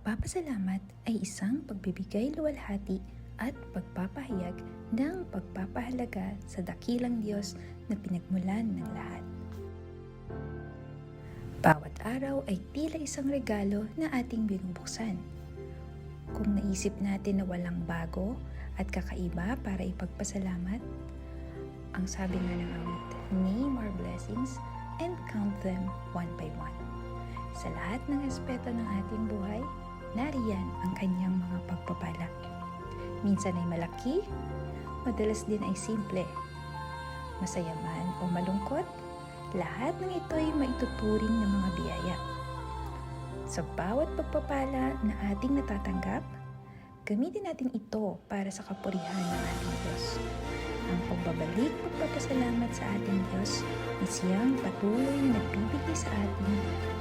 pagpapasalamat ay isang pagbibigay luwalhati at pagpapahayag ng pagpapahalaga sa dakilang Diyos na pinagmulan ng lahat. Bawat araw ay tila isang regalo na ating binubuksan. Kung naisip natin na walang bago at kakaiba para ipagpasalamat, ang sabi nga ng awit, name our blessings and count them one by one. Sa lahat ng aspeto ng ating buhay, nariyan ang kanyang mga pagpapala. Minsan ay malaki, madalas din ay simple. Masaya man o malungkot, lahat ng ito ay maituturing ng mga biyaya. Sa bawat pagpapala na ating natatanggap, gamitin natin ito para sa kapurihan ng ating Diyos. Ang pagpapasalamat sa ating Diyos na siyang patuloy na nagbibigay sa atin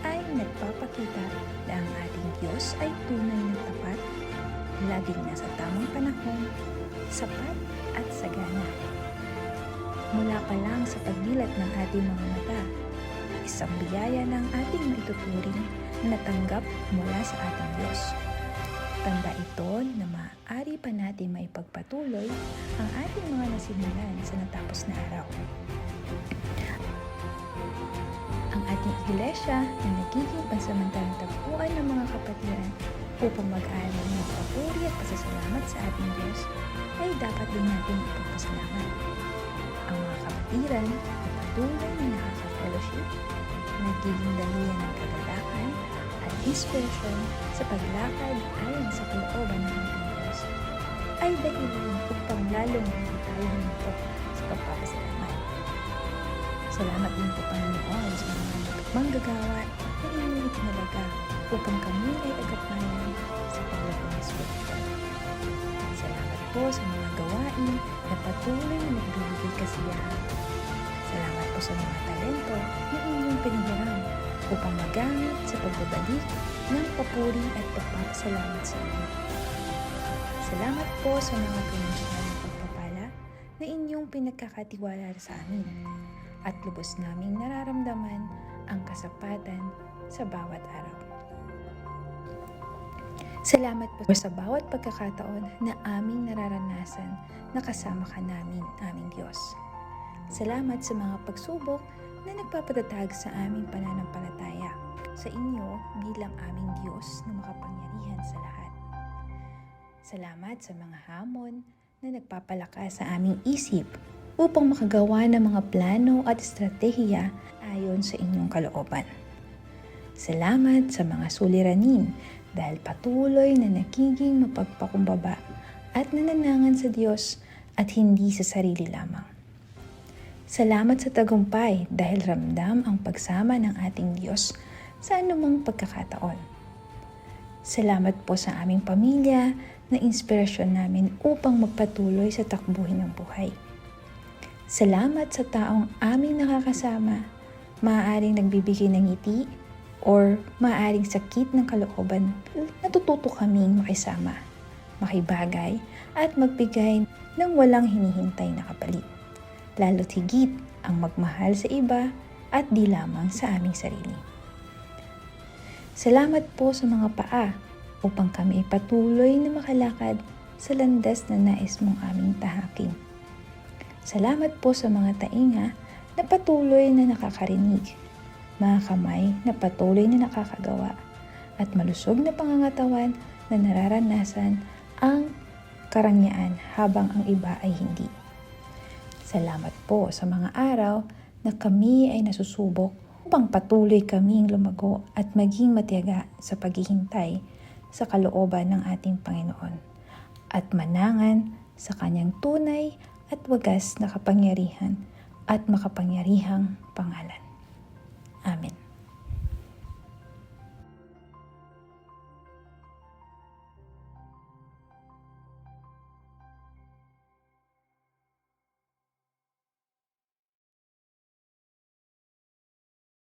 ay nagpapakita na ang ating Diyos ay tunay na tapat, laging nasa tamang panahon, sapat at sagana. Mula pa lang sa pagdilat ng ating mga mata, isang biyaya ng ating maituturing na natanggap mula sa ating Diyos. Tanda ito na maaari pa natin maipagpatuloy ang ating mga nasimulan sa natapos na araw. Ang ating iglesia na nagiging pansamantalang tagpuan ng mga kapatiran upang mag-aaral ng papuri at pasasalamat sa ating Diyos ay dapat din natin ipagpasalamat. Ang mga kapatiran na patuloy na nakaka-fellowship, nagiging daluyan ng kagalakan at inspirasyon sa paglakad ayon sa kalooban ng ating Diyos ay dahilan upang lalong hindi tayo huminto sa pagpapasalamat. Salamat din po Panginoon sa mga manggagawa na inyong itinalaga upang kami ay agapanan sa paglago ng Espiritu. Salamat po sa mga gawain na patuloy na nagbibigay kasiyahan. Salamat po sa mga talento na inyong pinahiram upang magamit sa pagbabalik ng papuri at pagpapasalamat sa inyo. Salamat po sa mga pinagdaanan pagpapala na inyong pinagkakatiwala sa amin at lubos naming nararamdaman ang kasapatan sa bawat araw. Salamat po sa bawat pagkakataon na aming nararanasan na kasama ka namin, aming Diyos. Salamat sa mga pagsubok na nagpapatatag sa aming pananampalataya sa inyo bilang aming Diyos na makapangyarihan sa lahat. Salamat sa mga hamon na nagpapalakas sa aming isip upang makagawa ng mga plano at estratehiya ayon sa inyong kalooban. Salamat sa mga suliranin dahil patuloy na nagiging mapagpakumbaba at nananangan sa Diyos at hindi sa sarili lamang. Salamat sa tagumpay dahil ramdam ang pagsama ng ating Diyos sa anumang pagkakataon. Salamat po sa aming pamilya na inspirasyon namin upang magpatuloy sa takbuhin ng buhay. Salamat sa taong aming nakakasama, maaaring nagbibigay ng ngiti or maaaring sakit ng kalooban, natututo kaming makisama, makibagay at magbigay ng walang hinihintay na kapalit. Lalo't higit ang magmahal sa iba at di lamang sa aming sarili. Salamat po sa mga paa upang kami patuloy na makalakad sa landas na nais mong aming tahakin. Salamat po sa mga tainga na patuloy na nakakarinig, mga kamay na patuloy na nakakagawa, at malusog na pangangatawan na nararanasan ang karangyaan habang ang iba ay hindi. Salamat po sa mga araw na kami ay nasusubok upang patuloy kaming lumago at maging matiyaga sa paghihintay sa kalooban ng ating Panginoon at manangan sa kanyang tunay at wagas na kapangyarihan at makapangyarihang pangalan. Amen.